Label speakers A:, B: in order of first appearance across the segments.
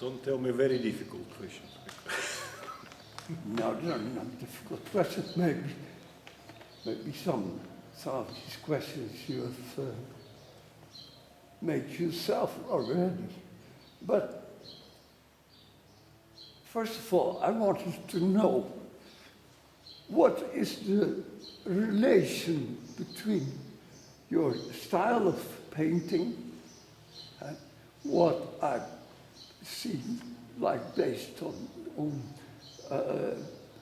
A: Don't tell me very difficult questions.
B: No, they're not difficult questions. Maybe some of these questions you have made yourself already. But first of all, I wanted to know what is the relation between your style of painting and what I've seen, like based on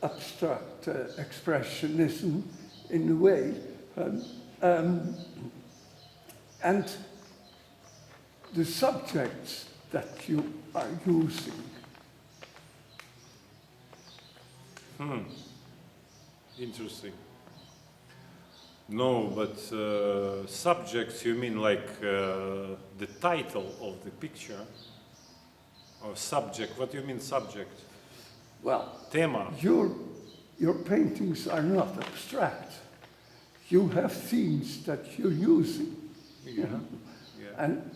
B: abstract expressionism in a way, and the subjects that you are using.
A: Interesting. No, but subjects, you mean like the title of the picture? Or subject? What do you mean subject?
B: Well,
A: Tema.
B: your paintings are not abstract. You have themes that you're using.
A: Yeah. Yeah.
B: And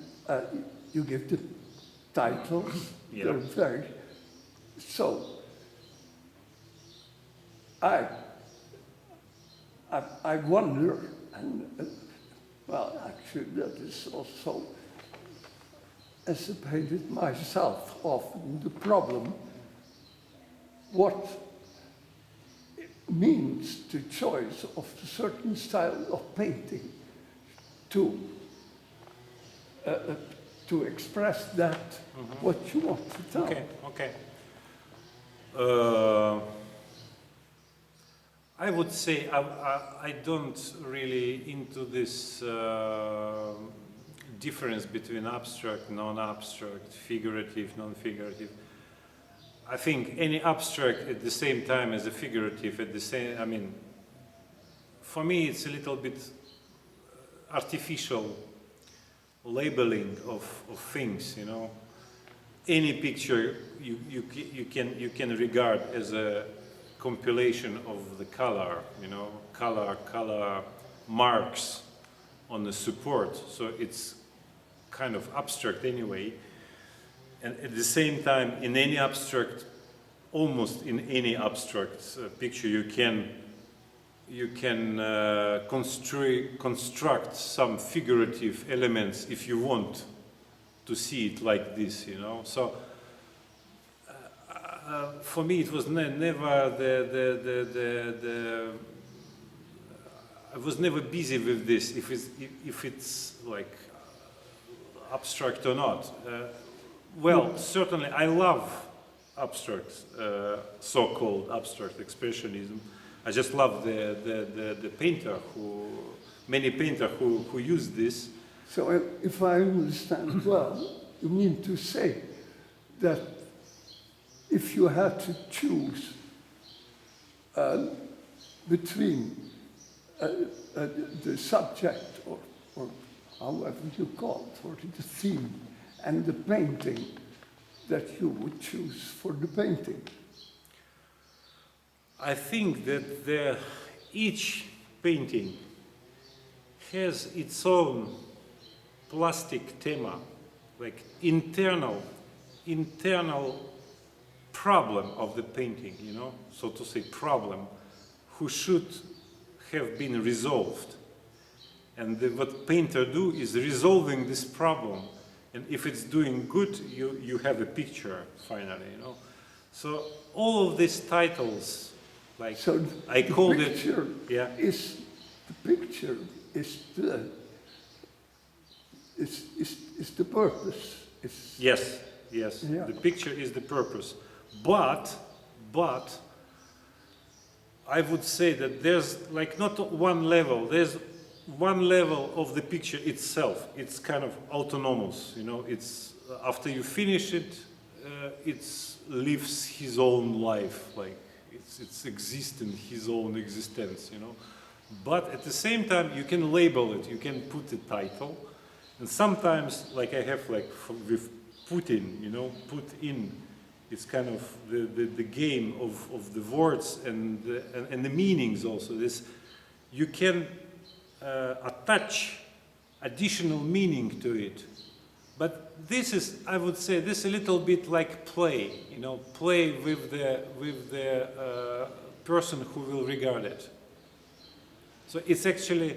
B: you give the titles.
A: Yeah.
B: They're very... So, I wonder, and well, actually that is also, as I painted myself, often the problem, what it means the choice of a certain style of painting to express that, what you want to tell.
A: Okay, okay. I would say I don't really into this difference between abstract, non-abstract, figurative, non-figurative. I think any abstract at the same time as a figurative at the same, I mean, for me it's a little bit artificial labeling of things, you know. Any picture you can regard as a compilation of the color, you know, color marks on the support, so it's kind of abstract anyway. And at the same time, in any abstract, almost in any abstract picture, you can construct some figurative elements if you want to see it like this, you know. So for me, it was never I was never busy with this, if it's like abstract or not. Well, certainly I love abstract, so-called abstract expressionism. I just love the painter many painters who use this.
B: So if I understand well, you mean to say that if you had to choose between the subject or however you call it, or the theme, and the painting, that you would choose for the painting?
A: I think that each painting has its own plastic thema, like internal problem of the painting, you know, so to say, problem, who should have been resolved. And what painter do is resolving this problem. And if it's doing good, you have a picture finally, you know. So all of these titles, like
B: so
A: I called it,
B: yeah. The picture is the purpose.
A: Yes. Yeah. The picture is the purpose. But I would say that there's like not one level. There's one level of the picture itself. It's kind of autonomous, you know. It's after you finish it, it lives his own life, like it's existing his own existence, you know. But at the same time, you can label it. You can put a title, and sometimes, like I have, like with Putin, you know, put in. It's kind of the game of the words and the meanings also. This you can attach additional meaning to it But this is, I would say, this a little bit like play, you know, play with the person who will regard it. So it's actually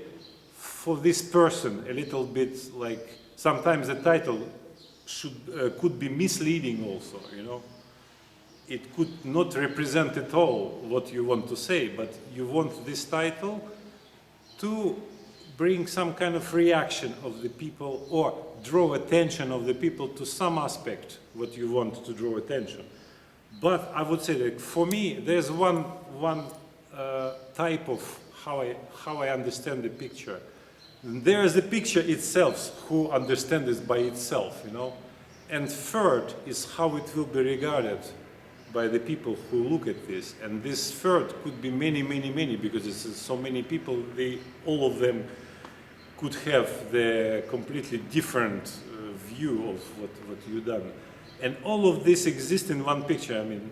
A: for this person a little bit like, sometimes the title could be misleading also, you know. It could not represent at all what you want to say, but you want this title to bring some kind of reaction of the people or draw attention of the people to some aspect what you want to draw attention. But I would say that for me there's one type of how I understand the picture. There is the picture itself, who understands it by itself, you know. And third is how it will be regarded by the people who look at this. And this third could be many, because there's so many people, all of them could have the completely different view of what you've done. And all of this exists in one picture. I mean,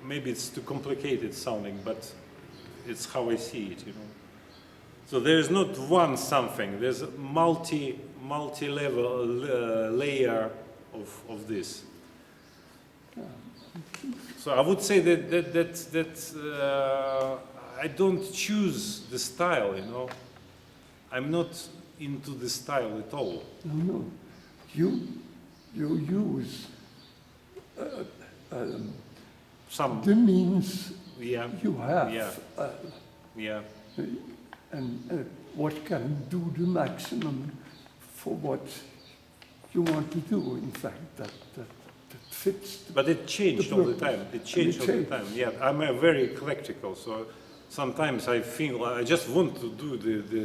A: maybe it's too complicated sounding, but it's how I see it, you know. So there's not one something, there's a multi-level layer of this. So I would say that I don't choose the style, you know. I'm not into the style at all.
B: No. You use the means you have.
A: Yeah.
B: And what can do the maximum for what you want to do, in fact, that fits.
A: But it changed all the time. It changed all the time. Yeah, I'm very eclectical, so sometimes I feel I just want to do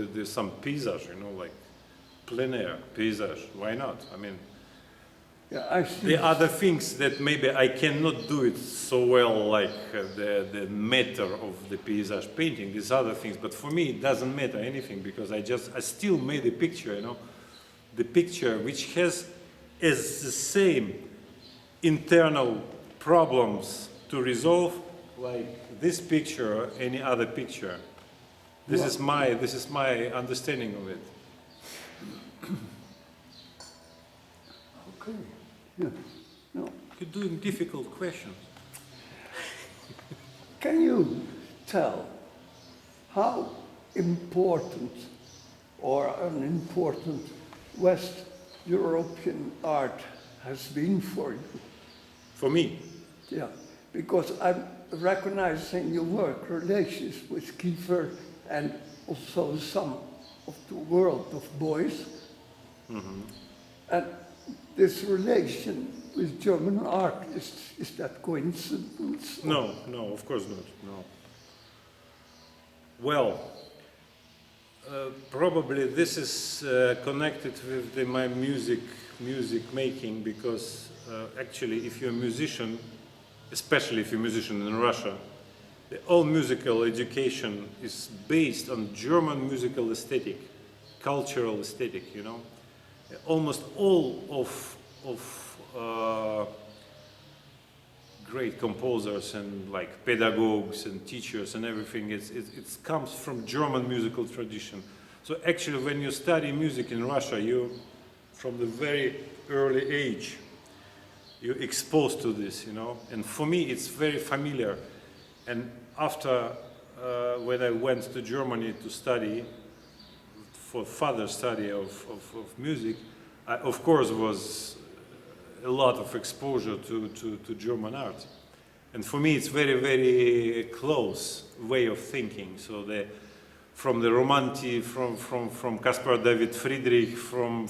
A: the some paysage, you know, like plein air, paysage. Why not? I mean,
B: yeah, I see.
A: The other things that maybe I cannot do it so well, like the matter of the paysage painting, these other things. But for me, it doesn't matter anything because I still made a picture, you know, the picture which has the same internal problems to resolve like this picture or any other picture. This is my understanding of it.
B: Okay. Yeah. No.
A: You're doing difficult questions.
B: Can you tell how important or unimportant West European art has been for you?
A: For me?
B: Yeah, because I'm recognizing your work relations with Kiefer and also some of the world of Boev.
A: Mm-hmm.
B: And this relation with German art, is that coincidence?
A: No, of course not, no. Well, probably this is connected with my music making because actually if you're a musician, especially if you're a musician in Russia, all musical education is based on German musical aesthetic, cultural aesthetic, you know. Almost all of great composers and like pedagogues and teachers and everything, it comes from German musical tradition. So actually when you study music in Russia, you, from the very early age, you're exposed to this, you know. And for me it's very familiar. And after, when I went to Germany to study, for further study of music, I, of course, was a lot of exposure to German art. And for me, it's very, very close way of thinking. So from the Romantic, from Caspar David Friedrich, from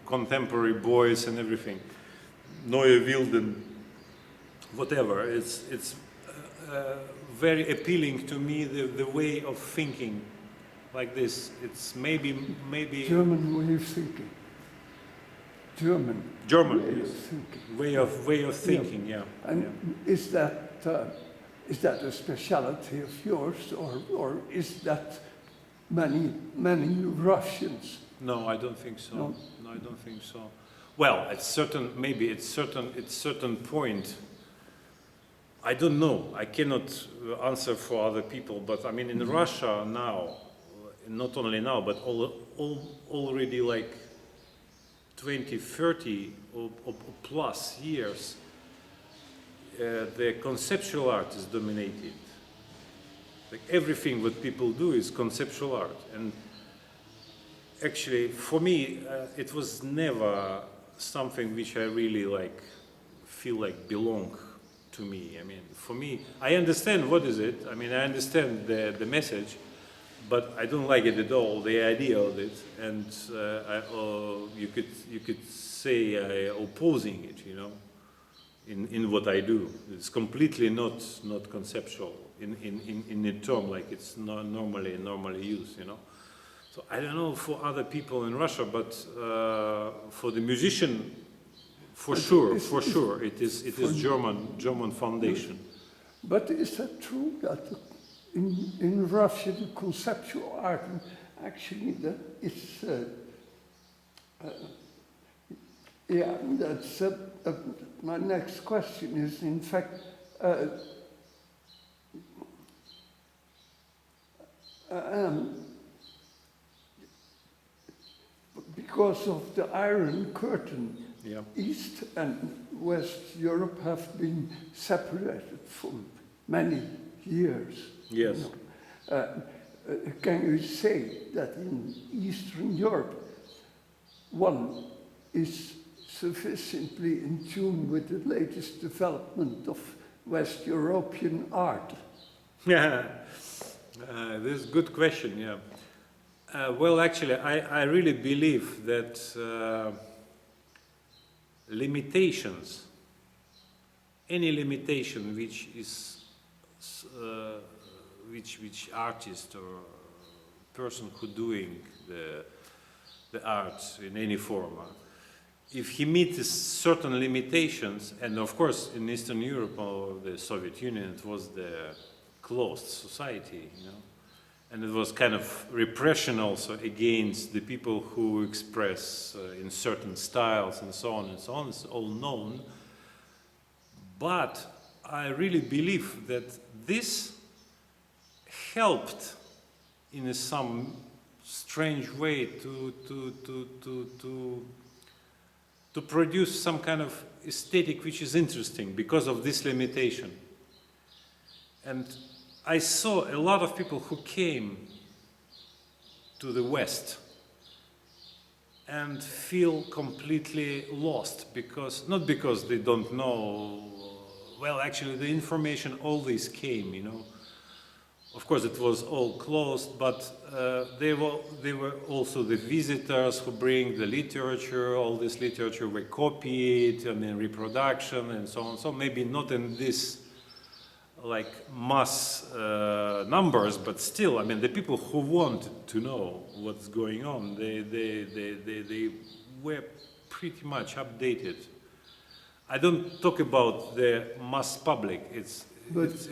A: contemporary boys and everything, Neue Wilden, whatever. It's very appealing to me, the way of thinking like this. It's maybe
B: German way of thinking. German way of thinking.
A: Way of thinking, yeah.
B: And is that a speciality of yours, or is that many Russians?
A: No, I don't think so.
B: No,
A: I don't think so. Well, at certain point, I don't know. I cannot answer for other people, but I mean, in Russia now, not only now, but already like 20, 30 or plus years, the conceptual art is dominated. Like everything what people do is conceptual art. And actually, for me, it was never something which I really like, feel like belong to me. I mean, for me, I understand what is it. I mean, I understand the message, but I don't like it at all, the idea of it. And you could say I opposing it, you know, in what I do. It's completely not conceptual in a term like it's not normally used, you know. So I don't know for other people in Russia, but for the musician, for sure, it is German foundation.
B: But is that true that in Russia the conceptual art actually that is yeah, that's my next question is in fact because of the Iron Curtain,
A: Yeah.
B: East and West Europe have been separated for many years.
A: Yes.
B: You know. Can you say that in Eastern Europe, one is sufficiently in tune with the latest development of West European art?
A: Yeah, this is a good question, yeah. Well, actually, I really believe that limitations, any limitation which is which artist or person who doing the art in any form, if he meets certain limitations, and of course in Eastern Europe or the Soviet Union it was the closed society, you know, and it was kind of repression also against the people who express in certain styles and so on and so on. It's all known. But I really believe that this helped in some strange way to produce some kind of aesthetic which is interesting because of this limitation. And I saw a lot of people who came to the West and feel completely lost because, not because they don't know, well, actually the information always came, you know. Of course it was all closed, but they were also the visitors who bring the literature, all this literature were copied and in reproduction and so on. So maybe not in this like mass numbers, but still, I mean, the people who wanted to know what's going on, they were pretty much updated. I don't talk about the mass public. It's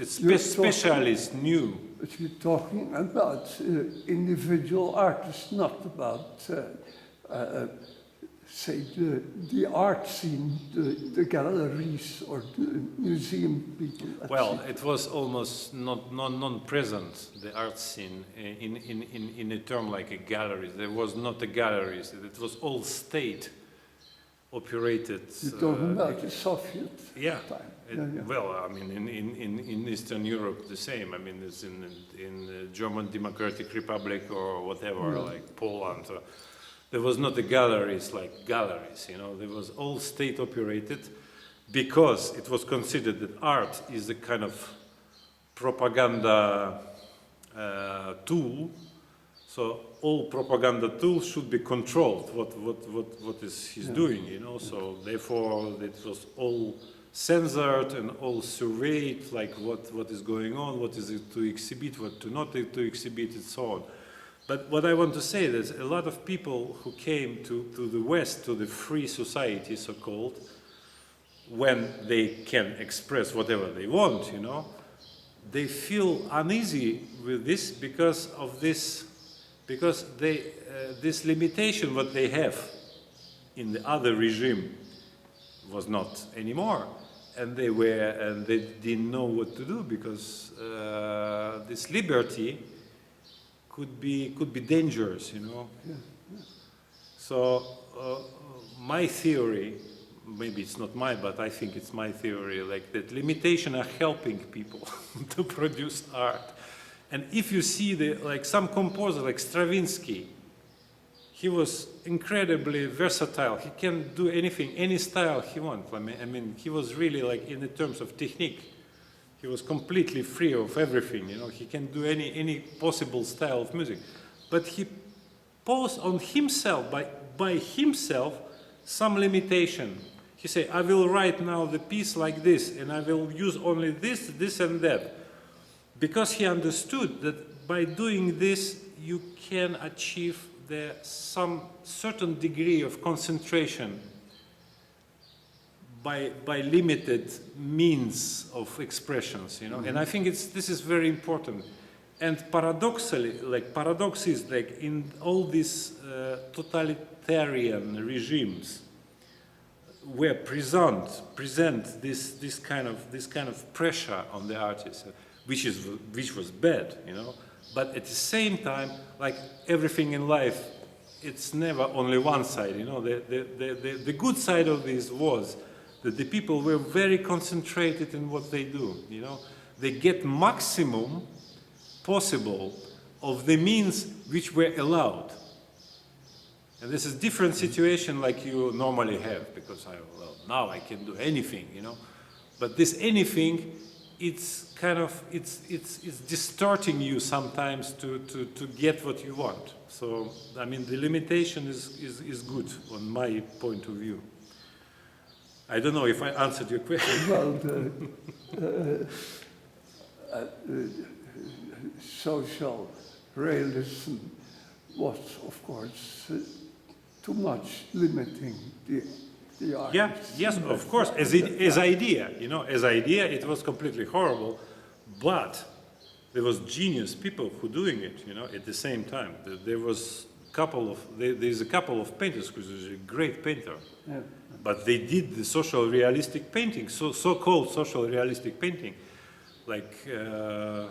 A: specialists new.
B: But you're talking about individual artists, not about, say, the art scene, the galleries or the museum people.
A: Well, it was almost non-present, the art scene, in a term like a gallery. There was not a galleries. It was all state operated.
B: You're talking about the Soviet time.
A: Well, I mean, in Eastern Europe, the same. I mean, it's in the German Democratic Republic or whatever, like Poland. There was not the galleries like galleries, you know. There was all state operated because it was considered that art is a kind of propaganda tool. So all propaganda tools should be controlled. What is he's doing, you know? So therefore, it was all censored and all surveyed, like what is going on, what is it to exhibit, what to not to exhibit, and so on. But what I want to say is a lot of people who came to the West, to the free society, so-called, when they can express whatever they want, you know, they feel uneasy with this because of this. Because this limitation what they have in the other regime was not anymore, and they didn't know what to do because this liberty could be dangerous, you know. So my theory, maybe it's not mine, but I think it's my theory, like that limitation are helping people to produce art. And if you see like some composer like Stravinsky, he was incredibly versatile. He can do anything, any style he wants. I mean, he was really like in the terms of technique, he was completely free of everything. You know, he can do any possible style of music, but he posed on himself by himself some limitation. He said, "I will write now the piece like this, and I will use only this, this, and that," because he understood that by doing this you can achieve some certain degree of concentration by limited means of expressions, you know. And I think this is very important. And paradoxally, like paradox is like in all these totalitarian regimes where present this kind of pressure on the artist, which was bad, you know. But at the same time, like everything in life, it's never only one side, you know. The good side of this was that the people were very concentrated in what they do, you know. They get maximum possible of the means which were allowed. And this is a different situation like you normally have, because now I can do anything, you know. But this anything, it's kind of, it's distorting you sometimes to get what you want. So, I mean, the limitation is good on my point of view. I don't know if I answered your question.
B: Well, social realism was, of course, too much limiting the artists.
A: Yeah, yes, of course, as idea, you know, as idea it was completely horrible, but there was genius people who doing it, you know, at the same time. There was there's a couple of painters who is a great painter, yeah. But they did the social realistic painting, so-called social realistic painting, like I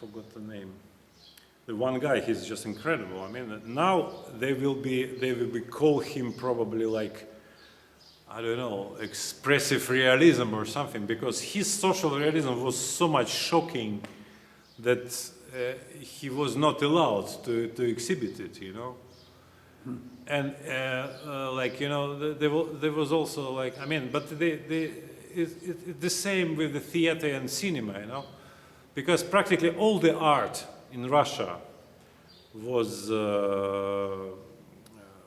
A: forgot the name. The one guy, he's just incredible. I mean, now they will be call him probably like, I don't know, expressive realism or something, because his social realism was so much shocking that he was not allowed to exhibit it, you know. And like, you know, there was also like, I mean, but it's the same with the theater and cinema, you know, because practically all the art in Russia was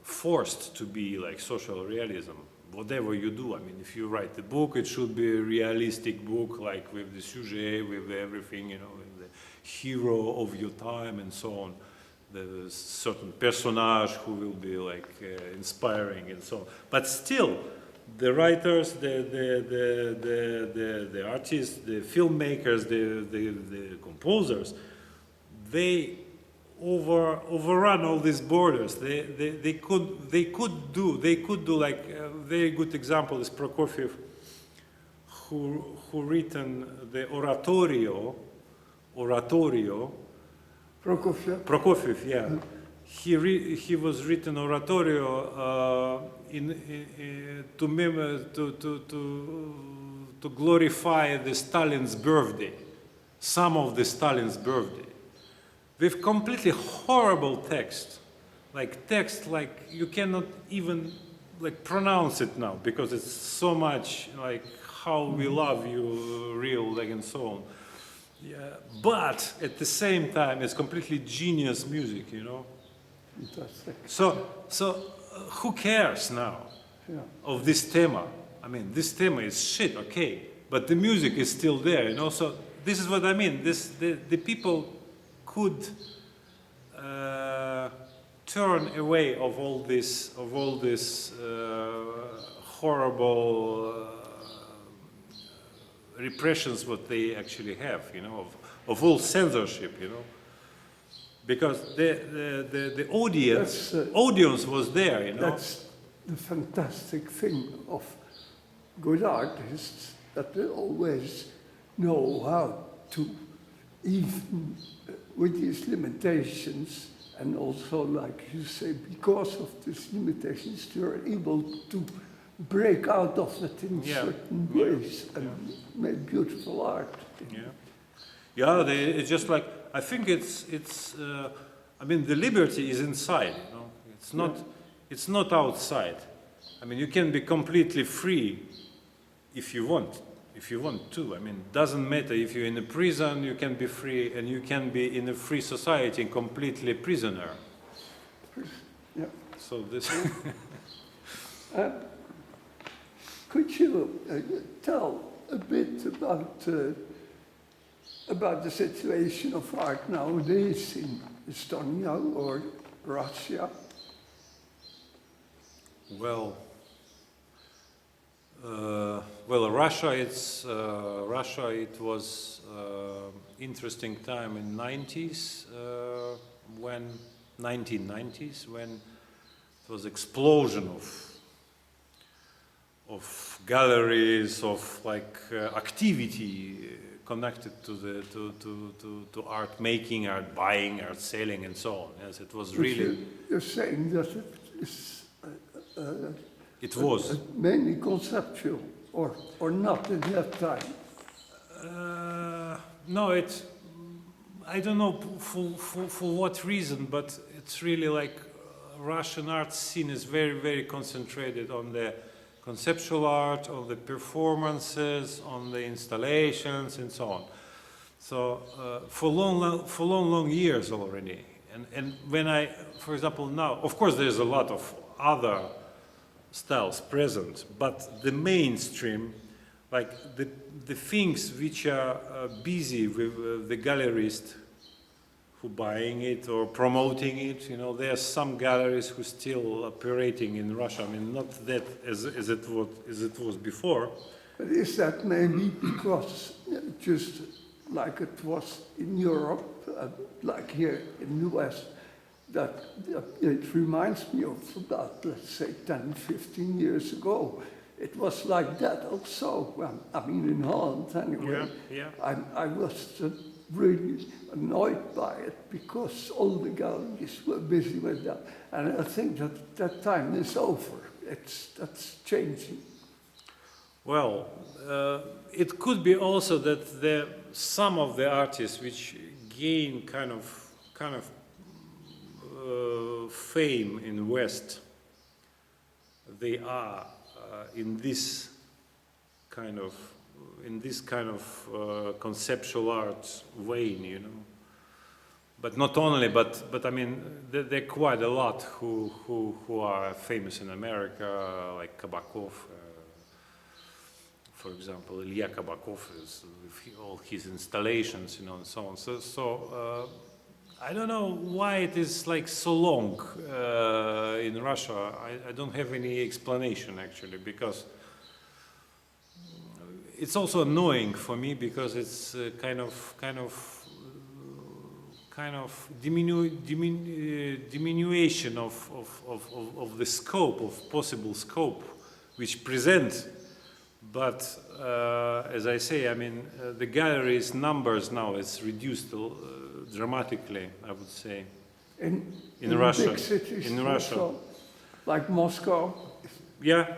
A: forced to be like social realism. Whatever you do, I mean, if you write a book, it should be a realistic book, like with the sujet, with everything, you know, with the hero of your time and so on. There's certain personage who will be like inspiring and so on. But still, the writers, the artists, the filmmakers, the composers, they overrun all these borders. They could do like a very good example is Prokofiev, who written the oratorio. Prokofiev, yeah. He was written oratorio to glorify the Stalin's birthday, some of the Stalin's birthday, with completely horrible text like you cannot even like pronounce it now because it's so much like how we love you, real, like and so on. Yeah, but at the same time, it's completely genius music, you know.
B: Fantastic.
A: So who cares now of this thema? I mean, this thema is shit, okay, but the music is still there, you know. So this is what I mean. The people could turn away of all this horrible. Repressions what they actually have, you know, of all censorship, you know, because the audience was there, you know.
B: That's the fantastic thing of good artists, that they always know how to, even with these limitations, And also, like you say, because of these limitations, you're able to break out of it in certain ways and make beautiful art.
A: Yeah, it's just like, I think I mean, the liberty is inside, you know. It's not outside. I mean, you can be completely free if you want to. I mean, it doesn't matter if you're in a prison, you can be free, and you can be in a free society completely prisoner.
B: Yeah.
A: So this.
B: Could you tell a bit about the situation of art nowadays in Estonia or Russia?
A: Well, Russia. It was interesting time in 1990s when it was explosion of galleries, of like activity connected to art making, art buying, art selling, and so on. Yes, it was really.
B: You're saying that it is.
A: It was
B: mainly conceptual, or not at that time.
A: No, I don't know for what reason, but it's really like Russian art scene is very, very concentrated on the conceptual art, on the performances, on the installations, and so on. So for long years already. And when for example, now, of course, there's a lot of other styles present, but the mainstream, like the things which are busy with the gallerist who buying it or promoting it, you know, there are some galleries who still operating in Russia. I mean, not that as it was before.
B: But is that maybe because just like it was in Europe, like here in the West, that it reminds me of about, let's say, 10, 15 years ago. It was like that also. Well, I mean, in Holland anyway.
A: Yeah.
B: I was really annoyed by it because all the galleries were busy with that. And I think that time is over. That's changing.
A: Well, it could be also that some of the artists which gain kind of fame in West, they are in this kind of conceptual art vein, you know. But not only, but I mean, there are quite a lot who are famous in America, like Kabakov. For example, Ilya Kabakov is with all his installations, you know, and so on. So I don't know why it is like so long in Russia. I don't have any explanation actually, because it's also annoying for me because it's kind of diminution of the scope, of possible scope, which present. But as I say, I mean, the galleries numbers now is reduced dramatically, I would say. In Russia,
B: big cities
A: in Russia,
B: also, like Moscow.
A: Yeah.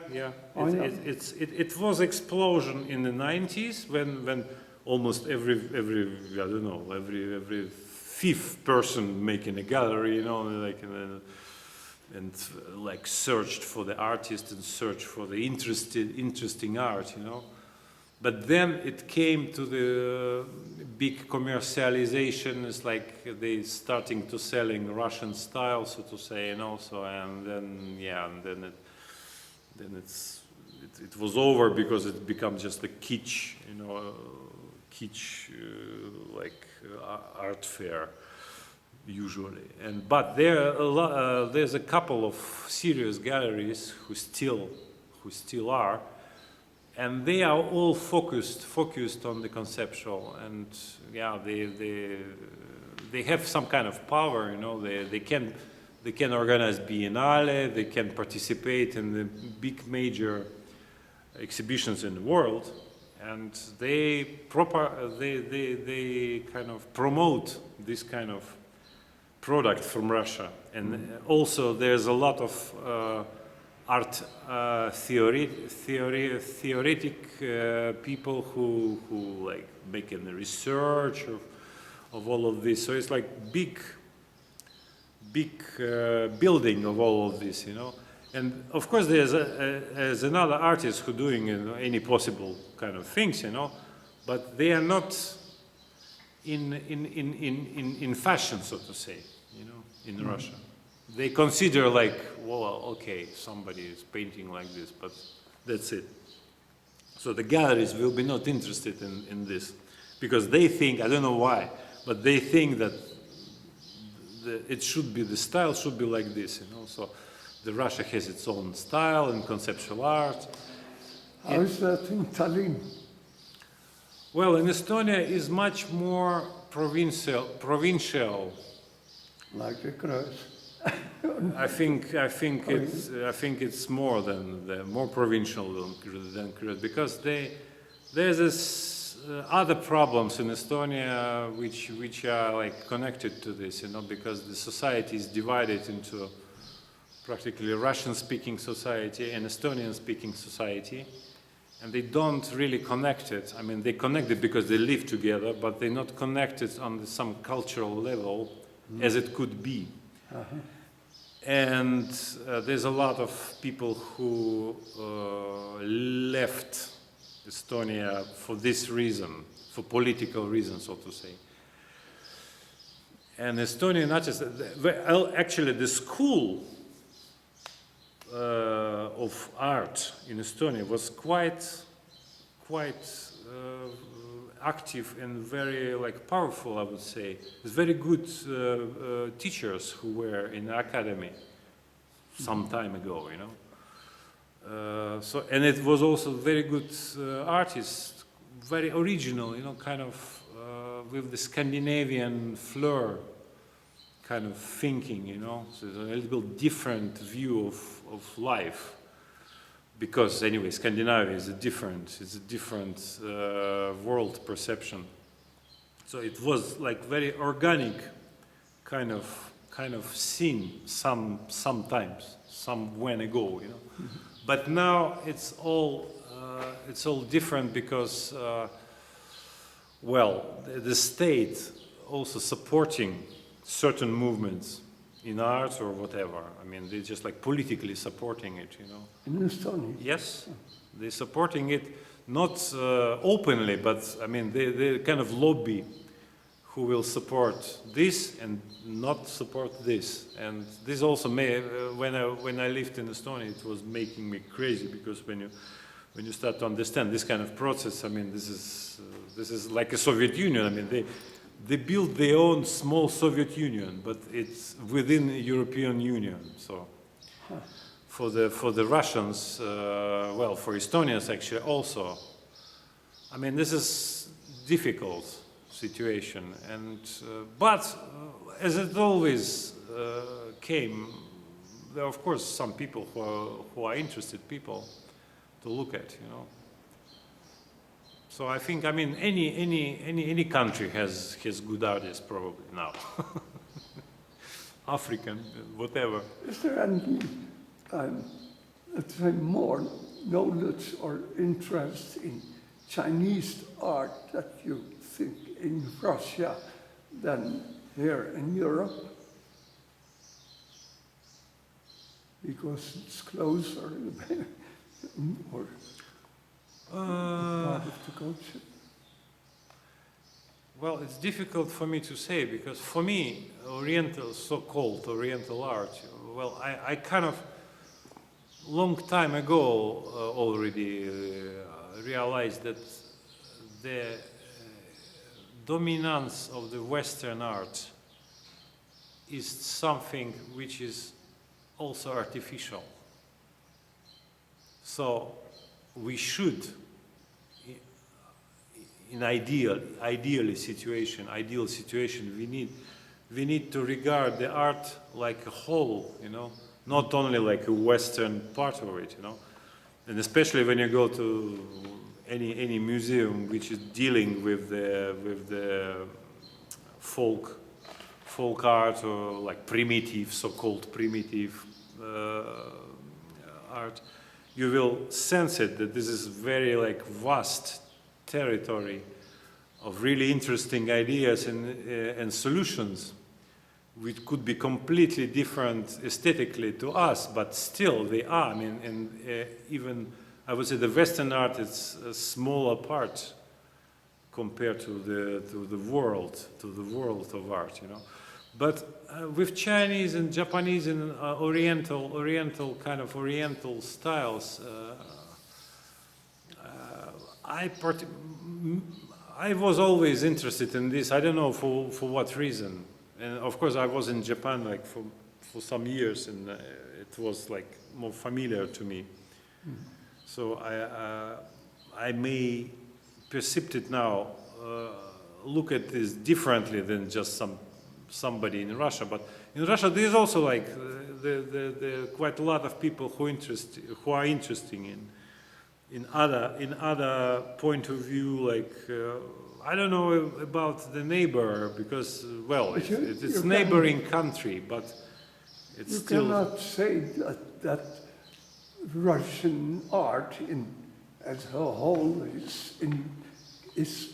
A: It was explosion in the 90s when almost every fifth person making a gallery, you know, like and like searched for the artist and searched for the interesting art, you know. But then it came to the big commercialization. It's like they starting to selling Russian style, so to say, and also, and then it was over because it became just a kitsch, you know, art fair usually. But there's a couple of serious galleries who still are. And they are all focused on the conceptual, and yeah, they have some kind of power, you know. They can organize biennale, they can participate in the big major exhibitions in the world, and they kind of promote this kind of product from Russia. And also there's a lot of art theoretic people who like making the research of all of this. So it's like big building of all of this, you know. And of course there's another artist who doing, you know, any possible kind of things, you know, but they are not in fashion, so to say, you know, in Russia. They consider like, well, okay, somebody is painting like this, but that's it. So the galleries will be not interested in this, because they think, I don't know why, but they think that it should be, the style should be like this, you know. So the Russia has its own style and conceptual art.
B: How is that in Tallinn?
A: Well, in Estonia is much more provincial.
B: Like the Crocq?
A: I think it's more more provincial than Crocq, because there's this other problems in Estonia which are like connected to this, you know, because the society is divided into practically Russian-speaking society and Estonian-speaking society, and they don't really connect it. I mean, they connect it because they live together, but they're not connected on some cultural level as it could be. And there's a lot of people who left Estonia for this reason, for political reasons, so to say. And Estonian artists, actually the school of art in Estonia was quite active and very like powerful, I would say. There's very good teachers who were in the academy some time ago, you know. So, and it was also very good artists, very original, you know, kind of with the Scandinavian flair kind of thinking, you know. So it's a little bit different view of life. Because anyway, Scandinavia is it's a different world perception. So it was like very organic kind of scene sometimes, when ago, you know. But now it's all different because, well, the state also supporting certain movements in art or whatever. I mean, they're just like politically supporting it, you know.
B: In Estonia?
A: Yes, they're supporting it, not openly, but I mean, they kind of lobby who will support this and not support this. And this also may, when I lived in Estonia, it was making me crazy, because when you start to understand this kind of process, I mean, this is like a Soviet Union. I mean, they built their own small Soviet Union, but it's within the European Union. So for the Russians, well, for Estonians actually also, I mean, this is difficult situation. And but as it always came, there are of course some people who are interested people to look at, you know. So I think, I mean, any country has good artists probably now. African, whatever.
B: Is there any, let's say, more knowledge or interest in Chinese art that you think in Russia than here in Europe? Because it's closer or part of the culture?
A: Well, it's difficult for me to say, because for me, Oriental, so-called Oriental art, well, I kind of, long time ago already realized that the dominance of the Western art is something which is also artificial. So we should, in ideal situation, we need to regard the art like a whole, you know, not only like a Western part of it, you know. And especially when you go to any museum which is dealing with the folk folk art or like primitive, so-called primitive art, you will sense it that this is very like vast territory of really interesting ideas and solutions, which could be completely different aesthetically to us, but still they are. I mean, and even I would say the Western art is a smaller part compared to the world of art, you know. But with Chinese and Japanese and Oriental kind of Oriental styles, I was always interested in this. I don't know for what reason. And of course, I was in Japan like for some years, and it was like more familiar to me. Mm. So I may perceive it now, look at this differently than just somebody in Russia. But in Russia, there's also like the quite a lot of people who are interested in other point of view, like I don't know about the neighbor, because well, it's neighboring country, but it's still.
B: You cannot say that Russian art as a whole is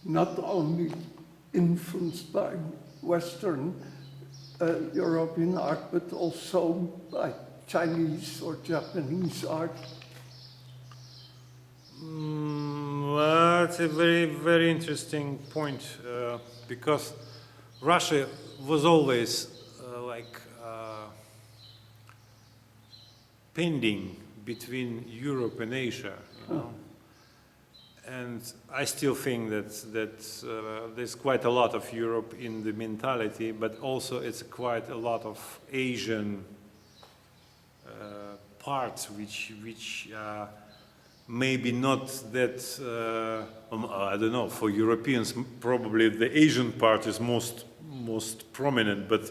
B: not only influenced by Western European art, but also by Chinese or Japanese art.
A: That's a very, very interesting point, because Russia was always pending between Europe and Asia, you know. And I still think that there's quite a lot of Europe in the mentality, but also it's quite a lot of Asian parts which maybe not that, I don't know, for Europeans probably the Asian part is most prominent, but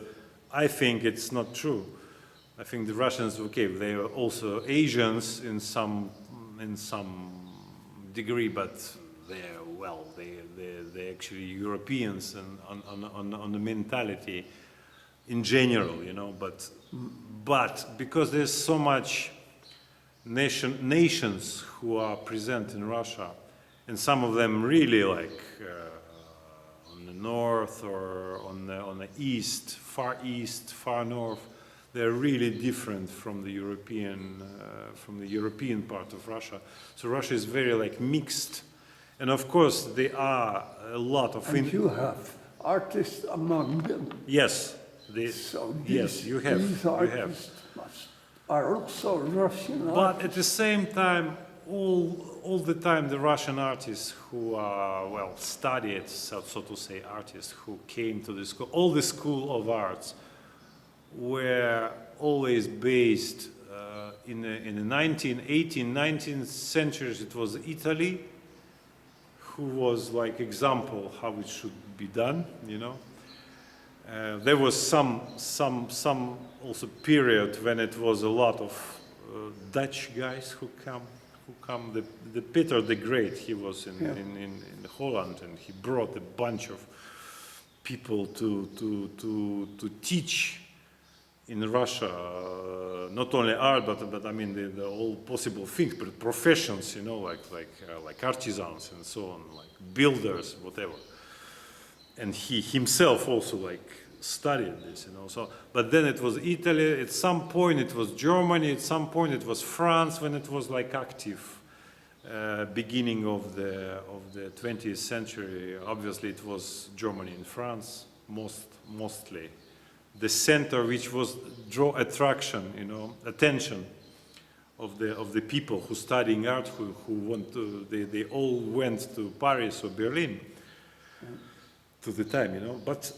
A: I think it's not true. I think the Russians, okay, they are also Asians in some degree, but they're actually Europeans and on the mentality in general, you know. But because there's so much nations who are present in Russia, and some of them really like on the north or on the east, far north, they're really different from the European part of Russia. So Russia is very like mixed, and of course there are a lot of.
B: And you have artists among them.
A: Yes,
B: These
A: artists
B: are also Russian
A: but
B: artists.
A: at the same time, all the time the Russian artists who are studied, so to say, artists who came to the school, all the school of arts were always based in the 19th centuries. It was Italy who was like example how it should be done, you know. There was some also period when it was a lot of Dutch guys who come. The Peter the Great, he was in Holland, and he brought a bunch of people to teach in Russia, not only art, but I mean the all possible things, but professions, you know, like artisans and so on, like builders, whatever. And he himself also like studied this, you know. So, but then it was Italy. At some point it was Germany. At some point it was France when it was like active. Beginning of the 20th century. Obviously it was Germany and France mostly. The center which was draw attraction, you know, attention of the people who studying art, who want to, they all went to Paris or Berlin to the time, you know. But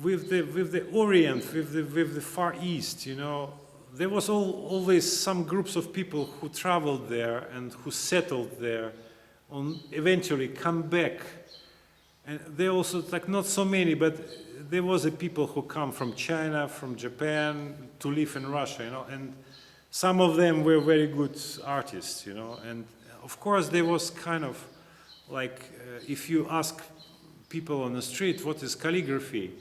A: with the Orient, with the Far East, you know, there was always some groups of people who traveled there and who settled there, eventually come back. And there also, like, not so many, but there was a people who come from China, from Japan, to live in Russia, you know, and some of them were very good artists, you know. And of course there was kind of like, if you ask people on the street what is calligraphy,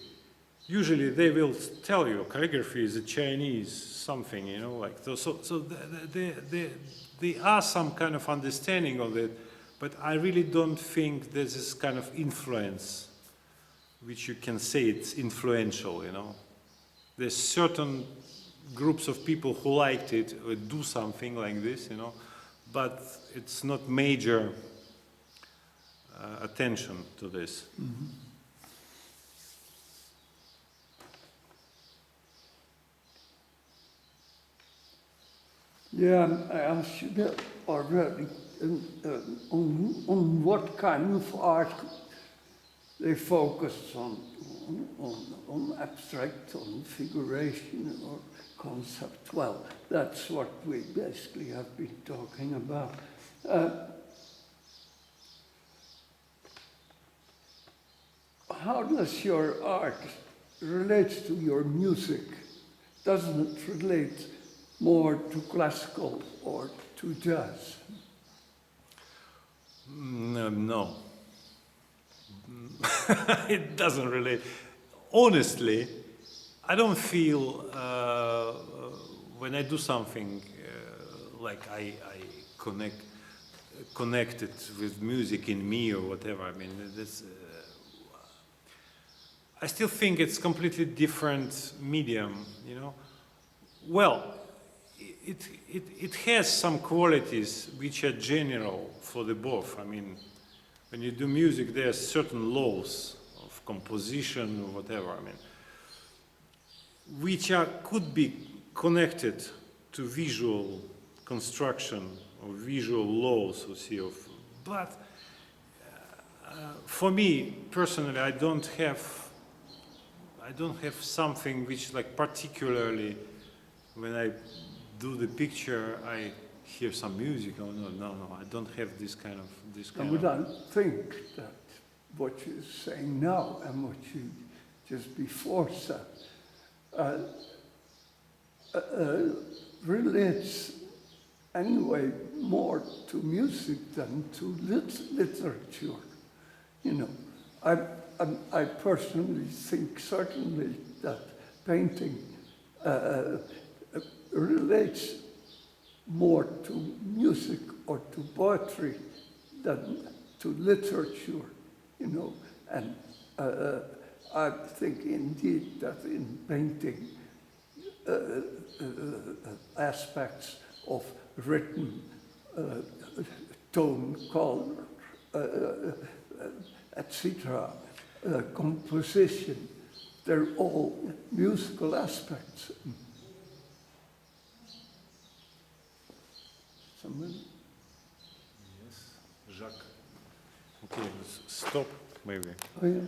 A: usually they will tell you calligraphy is a Chinese something, you know, like so there are some kind of understanding of it, but I really don't think there's this kind of influence which you can say it's influential, you know. There's certain groups of people who liked it or do something like this, you know, but it's not major attention to this.
B: Mm-hmm. Yeah, I asked you that already. On what kind of art they focus on abstract, on figuration, or concept. Well, that's what we basically have been talking about. How does your art relate to your music? Doesn't it relate more to classical or to jazz?
A: No. It doesn't relate. Honestly, I don't feel when I do something like I connect it with music in me or whatever. I mean, this. I still think it's completely different medium, you know. Well, it has some qualities which are general for the both. I mean, when you do music, there are certain laws of composition or whatever. I mean, which could be connected to visual construction or visual laws, you see, but for me personally, I don't have something which, like, particularly when I do the picture, I hear some music. Oh no, I don't have this kind of.
B: I would not think that what you're saying now and what you just before said relates anyway more to music than to literature. You know, I personally think certainly that painting relates more to music or to poetry than to literature, you know. And I think indeed that in painting aspects of written tone, color, etc., composition, they're all musical aspects. Someone?
A: Yes, Jacques. Okay, stop maybe.
B: Oh, yeah.